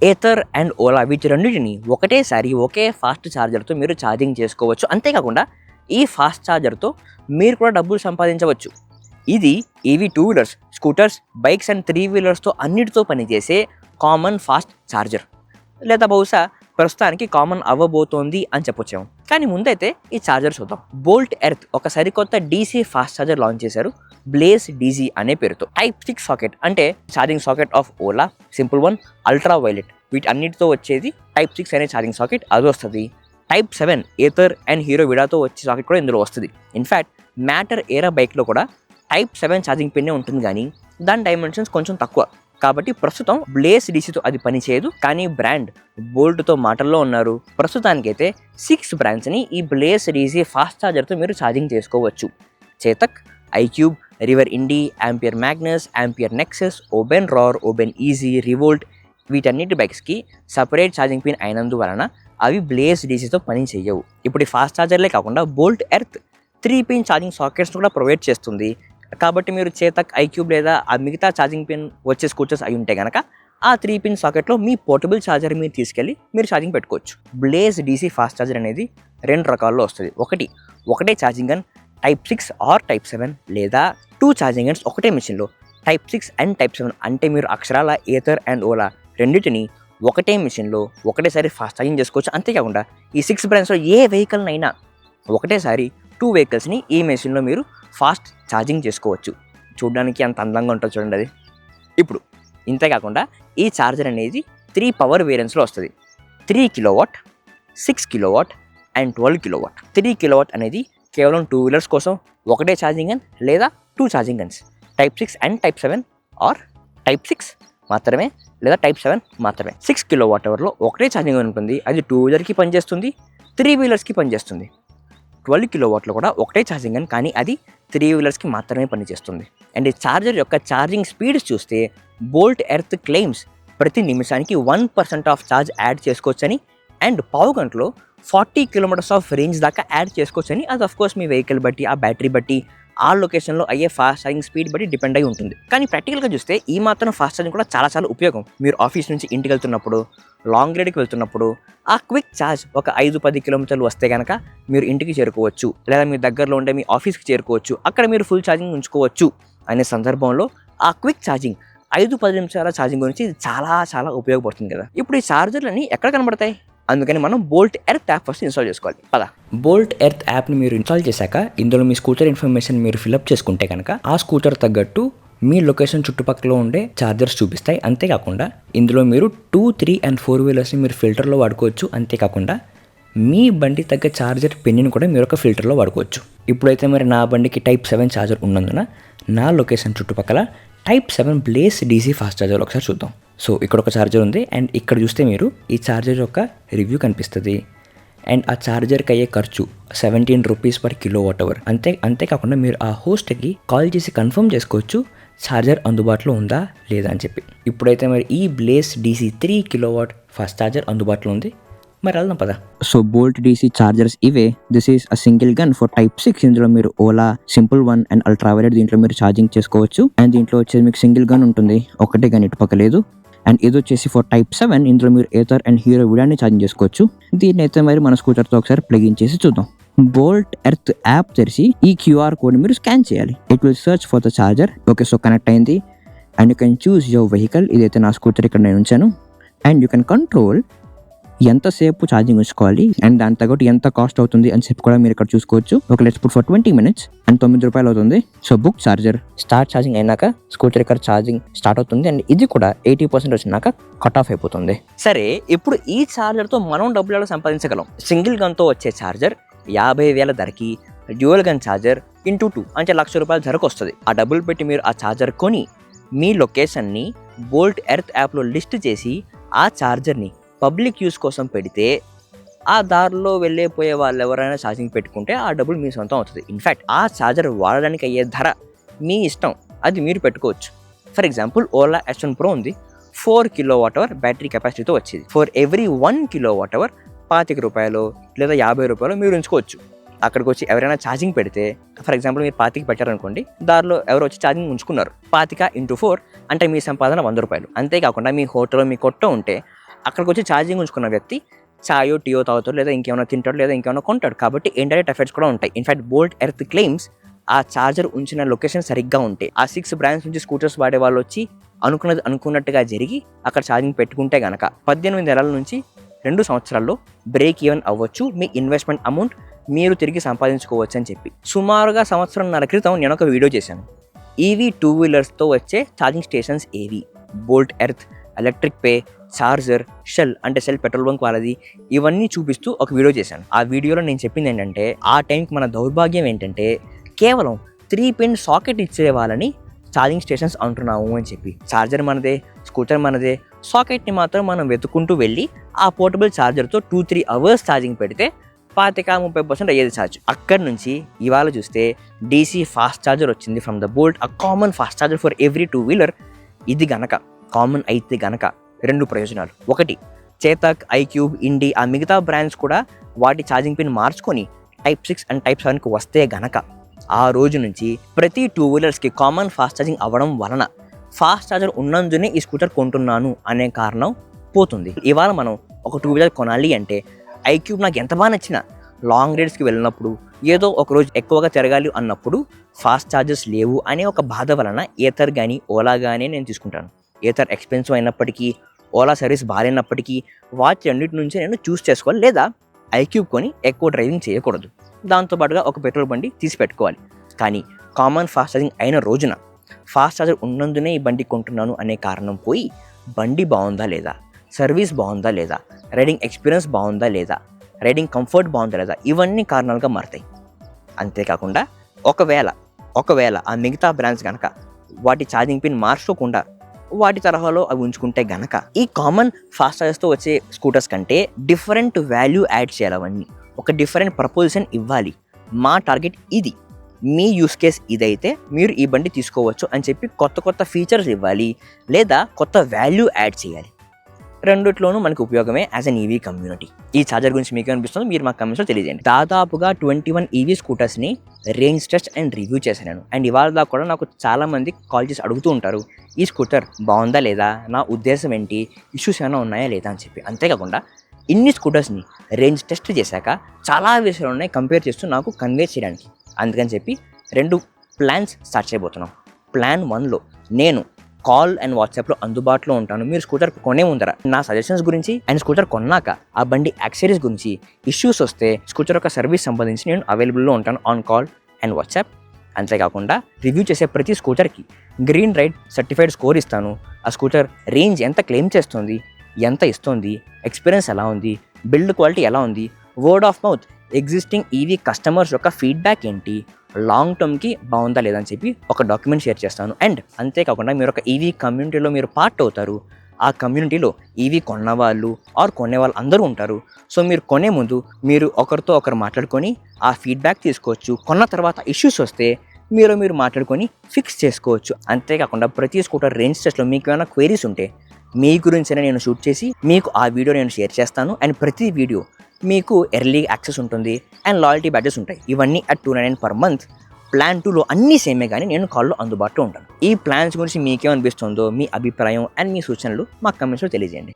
Ather and Ola వీటి రెండింటిని ఒకటేసారి ఒకే ఫాస్ట్ ఛార్జర్తో మీరు ఛార్జింగ్ చేసుకోవచ్చు. అంతేకాకుండా ఈ ఫాస్ట్ ఛార్జర్తో మీరు కూడా డబ్బులు సంపాదించవచ్చు. ఇది EV 2 wheelers, scooters, bikes and 3 వీలర్స్తో అన్నిటితో పనిచేసే కామన్ ఫాస్ట్ ఛార్జర్, లేదా బహుశా ప్రస్తుతానికి కామన్ అవ్వబోతోంది అని చెప్పొచ్చాము. కానీ ముందైతే ఈ ఛార్జర్ చూద్దాం. బోల్ట్ ఎర్త్ ఒక సరికొత్త డీసీ ఫాస్ట్ ఛార్జర్ లాంచ్ చేశారు, బ్లేజ్ డీసీ అనే పేరుతో. టైప్ 6 సాకెట్ అంటే charging socket of Ola, simple one, ultra violet వీటి అన్నిటితో వచ్చేది టైప్ 6 అనే ఛార్జింగ్ సాకెట్, అది వస్తుంది. టైప్ 7 ఏథర్ అండ్ హీరో విడాతో వచ్చే సాకెట్ కూడా ఇందులో వస్తుంది. ఇన్ఫ్యాక్ట్ మ్యాటర్ ఏరా బైక్లో కూడా టైప్ 7 ఛార్జింగ్ పిన్నే ఉంటుంది, కానీ దాని డైమెన్షన్స్ కొంచెం తక్కువ. కాబట్టి ప్రస్తుతం బ్లేజ్ డీసీతో అది పనిచేయదు. కానీ బ్రాండ్ బోల్ట్తో మాటల్లో ఉన్నారు. ప్రస్తుతానికైతే 6 బ్రాండ్స్ని ఈ బ్లేజ్ డీసీ ఫాస్ట్ ఛార్జర్తో మీరు ఛార్జింగ్ చేసుకోవచ్చు. Chetak, iQube, River Indie, Ampere Magnus, Ampere Nexus, Oben Rorr, Oben easy, Revolt వీటన్నిటి బైక్స్కి సపరేట్ ఛార్జింగ్ పిన్ అయినందువలన అవి బ్లేజ్ డీసీతో పని చేయవు. ఇప్పుడు ఈ ఫాస్ట్ ఛార్జర్లే కాకుండా Bolt Earth 3 pin charging sockets కూడా ప్రొవైడ్ చేస్తుంది. కాబట్టి మీరు చేతక్, ఐక్యూబ్ లేదా ఆ మిగతా ఛార్జింగ్ పిన్ వచ్చే స్కూటర్స్ అయి ఉంటే కనుక ఆ 3 పిన్ సాకెట్లో మీ పోర్టబుల్ ఛార్జర్ మీరు తీసుకెళ్ళి మీరు ఛార్జింగ్ పెట్టుకోవచ్చు. బ్లేజ్ డీసీ ఫాస్ట్ ఛార్జర్ అనేది 2 రకాల్లో వస్తుంది. ఒకటే charging gun type 6 or type 7, లేదా 2 ఛార్జింగ్ గన్స్ ఒకటే మిషన్లో టైప్ 6 అండ్ టైప్ 7. అంటే మీరు అక్షరాల ఏథర్ అండ్ ఓలా రెండింటిని ఒకటే మిషన్లో ఒకటేసారి ఫాస్ట్ ఛార్జింగ్ చేసుకోవచ్చు. అంతేకాకుండా ఈ 6 బ్రాండ్స్లో ఏ వెహికల్నైనా ఒకటేసారి 2 వెహికల్స్ని ఈ మెషిన్లో మీరు ఫాస్ట్ ఛార్జింగ్ చేసుకోవచ్చు. చూడడానికి అంత అందంగా ఉంటుంది చూడండి అది. ఇప్పుడు ఇంతేకాకుండా ఈ ఛార్జర్ అనేది 3 పవర్ వేరియంట్స్లో వస్తుంది. 3 kilowatt, 6 kilowatt and 12 kilowatt. 3 kilowatt అనేది కేవలం 2 వీలర్స్ కోసం ఒకటే ఛార్జింగ్ గన్ లేదా 2 charging guns, type 6 and type 7 or type 6 మాత్రమే లేదా టైప్ 7 మాత్రమే. 6 కిలోవాట్ అవర్లో ఒకటే ఛార్జింగ్ గన్ ఉంటుంది. అది 2 వీలర్కి పనిచేస్తుంది, 3 వీలర్స్కి పనిచేస్తుంది. 12 కిలోవాట్లో కూడా ఒకటే ఛార్జింగ్ గన్, కానీ అది 3 వీలర్స్కి మాత్రమే పనిచేస్తుంది. అండ్ ఈ ఛార్జర్ యొక్క ఛార్జింగ్ స్పీడ్స్ చూస్తే బోల్ట్ ఎర్త్ క్లెయిమ్స్ ప్రతి నిమిషానికి 1% ఆఫ్ ఛార్జ్ యాడ్ చేసుకోవచ్చని, అండ్ పావు గంటలో 40 కిలోమీటర్స్ ఆఫ్ రేంజ్ దాకా యాడ్ చేసుకోవచ్చని. అది అఫ్కోర్స్ మీ వెహికల్ బట్టి, ఆ బ్యాటరీ బట్టి, ఆ లొకేషన్లో అయ్యే ఫాస్ట్ ఛార్జింగ్ స్పీడ్ బట్టి డిపెండ్ అయి ఉంటుంది. కానీ ప్రాక్టికల్గా చూస్తే ఈ మాత్రం ఫాస్ట్ ఛార్జింగ్ కూడా చాలా ఉపయోగం. మీరు ఆఫీస్ నుంచి ఇంటికి వెళ్తున్నప్పుడు, లాంగ్ రైడ్కి వెళ్తున్నప్పుడు ఆ క్విక్ ఛార్జ్ ఒక 5-10 కిలోమీటర్లు వస్తే కనుక మీరు ఇంటికి చేరుకోవచ్చు, లేదా మీ దగ్గరలో ఉండే మీ ఆఫీస్కి చేరుకోవచ్చు. అక్కడ మీరు ఫుల్ ఛార్జింగ్ ఉంచుకోవచ్చు అనే సందర్భంలో ఆ క్విక్ ఛార్జింగ్ 5-10 నిమిషాల ఛార్జింగ్ గురించి ఇది చాలా ఉపయోగపడుతుంది కదా. ఇప్పుడు ఈ ఛార్జర్లన్నీ ఎక్కడ కనబడతాయి? అందుకని మనం Bolt Earth app first install చేసుకోవాలి. పద. బోల్ట్ ఎర్త్ యాప్ని మీరు ఇన్స్టాల్ చేశాక ఇందులో మీ స్కూటర్ ఇన్ఫర్మేషన్ మీరు ఫిల్అప్ చేసుకుంటే కనుక ఆ స్కూటర్ తగ్గట్టు మీ లొకేషన్ చుట్టుపక్కల ఉండే ఛార్జర్స్ చూపిస్తాయి. అంతేకాకుండా ఇందులో మీరు 2, 3 అండ్ 4 వీలర్స్ని మీరు ఫిల్టర్లో వాడుకోవచ్చు. అంతేకాకుండా మీ బండి తగ్గ ఛార్జర్ పిన్ని కూడా మీరు ఒక ఫిల్టర్లో వాడుకోవచ్చు. ఇప్పుడైతే మరి నా బండికి టైప్ 7 ఛార్జర్ ఉన్నందున నా లొకేషన్ చుట్టుపక్కల type 7 blaze DC fast charger ఒకసారి చూద్దాం. సో ఇక్కడ ఒక ఛార్జర్ ఉంది, అండ్ ఇక్కడ చూస్తే మీరు ఈ ఛార్జర్ యొక్క రివ్యూ కనిపిస్తుంది. అండ్ ఆ ఛార్జర్కి అయ్యే ఖర్చు 17 రూపీస్ పర్ కిలోవాట్ అవర్. అంతేకాకుండా మీరు ఆ హోస్ట్కి కాల్ చేసి కన్ఫర్మ్ చేసుకోవచ్చు ఛార్జర్ అందుబాటులో ఉందా లేదా అని చెప్పి. ఇప్పుడైతే మరి ఈ blaze DC 3 kilowatt fast charger అందుబాటులో ఉంది. మరి వెళ్దాం పదా. సో బోల్ట్ డీసీ ఛార్జర్స్ ఇవే. This is a single gun for type 6. ఇందులో మీరు Ola, simple one and ultra violet దీంట్లో మీరు ఛార్జింగ్ చేసుకోవచ్చు. అండ్ దీంట్లో వచ్చేది మీకు సింగిల్ గన్ ఉంటుంది, ఒకటే గన్ ఇటు పక్క లేదు. అండ్ ఇది వచ్చేసి ఫర్ టైప్ 7. ఇందులో మీరు ఏథర్ అండ్ హీరో విడాన్ని ఛార్జింగ్ చేసుకోవచ్చు. దీన్ని అయితే మరి మన స్కూటర్తో ఒకసారి ప్లగ్ ఇన్ చేసి చూద్దాం. బోల్ట్ ఎర్త్ యాప్ తెరిచి ఈ QR కోడ్ మీరు స్కాన్ చేయాలి. It will search for the charger. Okay, so connect అయింది. And you can choose your vehicle. ఇదైతే నా స్కూటర్ ఇక్కడ నేను ఉంచాను. అండ్ యూ కెన్ కంట్రోల్ ఎంతసేపు ఛార్జింగ్ ఉంచుకోవాలి అండ్ దాని తగ్గట్టు ఎంత కాస్ట్ అవుతుంది అని చెప్పి కూడా మీరు ఇక్కడ చూసుకోవచ్చు. ఒక let's put for 20 minutes and 9 రూపాయలు అవుతుంది. So book charger. Start charging అయినాక స్కూటర్ ఇక్కడ ఛార్జింగ్ స్టార్ట్ అవుతుంది. అండ్ ఇది కూడా 80% వచ్చినాక కట్ ఆఫ్ అయిపోతుంది. సరే, ఇప్పుడు ఈ ఛార్జర్తో మనం డబ్బులు ఎలా సంపాదించగలం? సింగిల్ గన్తో వచ్చే ఛార్జర్ 50,000 ధరకి, డ్యూయల్ గన్ ఛార్జర్ × 2 అంటే ₹1,00,000 ధరకు వస్తుంది. ఆ డబ్బులు పెట్టి మీరు ఆ ఛార్జర్ కొని మీ లొకేషన్ని బోల్ట్ ఎర్త్ యాప్లో లిస్ట్ చేసి ఆ ఛార్జర్ని పబ్లిక్ యూస్ కోసం పెడితే ఆ దారిలో వెళ్ళిపోయే వాళ్ళు ఎవరైనా ఛార్జింగ్ పెట్టుకుంటే ఆ డబ్బులు మీ సొంతం అవుతుంది. ఇన్ఫ్యాక్ట్ ఆ ఛార్జర్ వాడడానికి అయ్యే ధర మీ ఇష్టం, అది మీరు పెట్టుకోవచ్చు. For example Ola S1 Pro ఉంది, 4 కిలోవాట్ అవర్ బ్యాటరీ కెపాసిటీతో వచ్చేది. ఫర్ ఎవ్రీ 1 కిలోవాట్ అవర్ ₹25 లేదా ₹50 మీరు ఉంచుకోవచ్చు. అక్కడికి వచ్చి ఎవరైనా ఛార్జింగ్ పెడితే, ఫర్ ఎగ్జాంపుల్ మీరు 25 పెట్టారనుకోండి, దారిలో ఎవరు వచ్చి ఛార్జింగ్ ఉంచుకున్నారు, 25 × 4 అంటే మీ సంపాదన ₹100. అంతేకాకుండా మీ హోటల్లో మీ కొట్ట ఉంటే అక్కడికి వచ్చి ఛార్జింగ్ ఉంచుకున్న వ్యక్తి చాయో టీయో తాగుతాడు, లేదా ఇంకేమైనా తింటాడు, లేదా ఇంకేమైనా కొంటాడు. కాబట్టి ఇండైరెక్ట్ ఎఫెక్ట్స్ కూడా ఉంటాయి. ఇన్ఫాక్ట్ బోల్ట్ ఎర్త్ క్లెయిమ్స్ ఆ ఛార్జర్ ఉంచిన లొకేషన్ సరిగ్గా ఉంటే ఆ 6 బ్రాండ్స్ నుంచి స్కూటర్స్ వాడే వాళ్ళు వచ్చి అనుకున్నట్టుగా జరిగి అక్కడ ఛార్జింగ్ పెట్టుకుంటే గనక 18 నెలల నుంచి 2 సంవత్సరాల్లో బ్రేక్ ఈవెన్ అవ్వచ్చు. మీ ఇన్వెస్ట్మెంట్ అమౌంట్ మీరు తిరిగి సంపాదించుకోవచ్చు అని చెప్పి సుమారుగా సంవత్సరంన్నర క్రితం నేను ఒక వీడియో చేశాను. ఈవీ 2 వీలర్స్తో వచ్చే ఛార్జింగ్ స్టేషన్స్ ఏవి, Bolt Earth, electric pay, charger, Shell అంటే షెల్ పెట్రోల్ బంక్ వాళ్ళది, ఇవన్నీ చూపిస్తూ ఒక వీడియో చేశాను. ఆ వీడియోలో నేను చెప్పింది ఏంటంటే ఆ టైంకి మన దౌర్భాగ్యం ఏంటంటే కేవలం 3 పిన్ సాకెట్ ఇచ్చే వాళ్ళని ఛార్జింగ్ స్టేషన్స్ అంటున్నాము అని చెప్పి. ఛార్జర్ మనదే, స్కూటర్ మనదే, సాకెట్ని మాత్రం మనం వెతుక్కుంటూ వెళ్ళి ఆ పోర్టబుల్ ఛార్జర్తో 2-3 అవర్స్ ఛార్జింగ్ పెడితే 25-30% అయ్యేది ఛార్జ్. అక్కడి నుంచి ఇవాళ చూస్తే డీసీ ఫాస్ట్ ఛార్జర్ వచ్చింది from the Bolt, a common fast charger for every 2 wheeler. ఇది గనక కామన్ అయితే గనక 2 ప్రయోజనాలు. ఒకటి, చేతక్, ఐక్యూబ్, ఇండి ఆ మిగతా బ్రాండ్స్ కూడా వాటి ఛార్జింగ్ పిన్ మార్చుకొని Type 6 అండ్ Type 7కి వస్తే గనక ఆ రోజు నుంచి ప్రతి 2 వీలర్స్కి కామన్ ఫాస్ట్ ఛార్జింగ్ అవ్వడం వలన ఫాస్ట్ ఛార్జర్ ఉన్నందునే ఈ స్కూటర్ కొంటున్నాను అనే కారణం పోతుంది. ఇవాళ మనం ఒక 2 వీలర్ కొనాలి అంటే ఐక్యూబ్ నాకు ఎంత బాగా నచ్చినా లాంగ్ రైడ్స్కి వెళ్ళినప్పుడు, ఏదో ఒక రోజు ఎక్కువగా తిరగాలి అన్నప్పుడు ఫాస్ట్ ఛార్జర్స్ లేవు అనే ఒక బాధ వలన ఏథర్ కానీ ఓలా కానీ నేను తీసుకుంటాను. ఏథర్ ఎక్స్పెన్సివ్ అయినప్పటికీ, ఓలా సర్వీస్ బాగాలేనప్పటికీ వాటి అన్నిటి నుంచి నేను చూస్ చేసుకోవాలి. లేదా ఐక్యూబ్ కొని ఎక్కువ డ్రైవింగ్ చేయకూడదు, దాంతోపాటుగా ఒక పెట్రోల్ బండి తీసి పెట్టుకోవాలి. కానీ కామన్ ఫాస్ట్ ఛార్జింగ్ అయిన రోజున ఫాస్ట్ ఛార్జర్ ఉన్నందునే ఈ బండి కొంటున్నాను అనే కారణం పోయి బండి బాగుందా లేదా, సర్వీస్ బాగుందా లేదా, రైడింగ్ ఎక్స్పీరియన్స్ బాగుందా లేదా, రైడింగ్ కంఫర్ట్ బాగుందా లేదా, ఇవన్నీ కారణాలుగా మారుతాయి. అంతేకాకుండా ఒకవేళ ఆ మిగతా బ్రాండ్స్ కనుక వాటి ఛార్జింగ్ పిన్ మార్చుకోకుండా వాటి తరహాలో అవి ఉంచుకుంటే గనక ఈ కామన్ ఫాస్ట్ ఛార్జర్స్తో వచ్చే స్కూటర్స్ కంటే డిఫరెంట్ వాల్యూ యాడ్ చేయాలి. అవన్నీ ఒక డిఫరెంట్ ప్రపోజిషన్ ఇవ్వాలి. మా టార్గెట్ ఇది, మీ యూస్ కేస్ ఇదైతే మీరు ఈ బండి తీసుకోవచ్చు అని చెప్పి కొత్త ఫీచర్స్ ఇవ్వాలి, లేదా కొత్త వాల్యూ యాడ్ చేయాలి. రెండిట్లోనూ మనకు ఉపయోగమే యాజ్ అన్ ఈవీ కమ్యూనిటీ. ఈ ఛార్జర్ గురించి మీకు అనిపిస్తుందో మీరు మా కమెంట్స్లో తెలియజేయండి. దాదాపుగా 21 ఈవీ స్కూటర్స్ని రేంజ్ టెస్ట్ అండ్ రివ్యూ చేశాను. అండ్ ఇవాళ దాకా కూడా నాకు చాలామంది కాల్ చేసి అడుగుతూ ఉంటారు, ఈ స్కూటర్ బాగుందా లేదా, నా ఉద్దేశం ఏంటి, ఇష్యూస్ ఏమైనా ఉన్నాయా లేదా అని చెప్పి. అంతేకాకుండా ఇన్ని స్కూటర్స్ని రేంజ్ టెస్ట్ చేశాక చాలా విషయాలు ఉన్నాయి కంపేర్ చేస్తూ నాకు కన్వే చేయడానికి. అందుకని చెప్పి 2 ప్లాన్స్ స్టార్ట్ చేయబోతున్నాం. ప్లాన్ 1లో నేను కాల్ అండ్ వాట్సాప్లో అందుబాటులో ఉంటాను. మీరు స్కూటర్ కొనే ముందర నా సజెషన్స్ గురించి అండ్ స్కూటర్ కొన్నాక ఆ బండి యాక్సెసరీస్ గురించి ఇష్యూస్ వస్తే స్కూటర్ యొక్క సర్వీస్ సంబంధించి నేను అవైలబుల్లో ఉంటాను ఆన్ కాల్ అండ్ వాట్సాప్. అంతేకాకుండా రివ్యూ చేసే ప్రతి స్కూటర్కి గ్రీన్ రైడ్ సర్టిఫైడ్ స్కోర్ ఇస్తాను. ఆ స్కూటర్ రేంజ్ ఎంత క్లెయిమ్ చేస్తుంది, ఎంత ఇస్తుంది, ఎక్స్పీరియన్స్ ఎలా ఉంది, బిల్డ్ క్వాలిటీ ఎలా ఉంది, word of mouth existing EV customers యొక్క ఫీడ్బ్యాక్ ఏంటి, లాంగ్ టర్మ్కి బాగుందా లేదని చెప్పి ఒక డాక్యుమెంట్ షేర్ చేస్తాను. అండ్ అంతేకాకుండా మీరు ఒక ఈవీ కమ్యూనిటీలో మీరు పార్ట్ అవుతారు. ఆ కమ్యూనిటీలో ఈవీ కొన్నవాళ్ళు కొనేవాళ్ళు అందరూ ఉంటారు. సో మీరు కొనే ముందు మీరు ఒకరితో ఒకరు మాట్లాడుకొని ఆ ఫీడ్బ్యాక్ తీసుకోవచ్చు. కొన్న తర్వాత ఇష్యూస్ వస్తే మీరు మాట్లాడుకొని ఫిక్స్ చేసుకోవచ్చు. అంతేకాకుండా ప్రతి స్కూటర్ రేంజ్ టెస్ట్లో మీకు ఏమైనా క్వైరీస్ ఉంటే మీ గురించైనా నేను షూట్ చేసి మీకు ఆ వీడియో నేను షేర్ చేస్తాను. అండ్ ప్రతి వీడియో మీకు ఎర్లీ యాక్సెస్ ఉంటుంది అండ్ లాయల్టీ బ్యాడ్జెస్ ఉంటాయి. ఇవన్నీ at $299 per month. ప్లాన్ 2లో అన్నీ సేమే, కానీ నేను కాల్లో అందుబాటులో ఉంటాను. ఈ ప్లాన్స్ గురించి మీకేమనిపిస్తుందో మీ అభిప్రాయం అండ్ మీ సూచనలు మా కమెంట్స్లో తెలియజేయండి.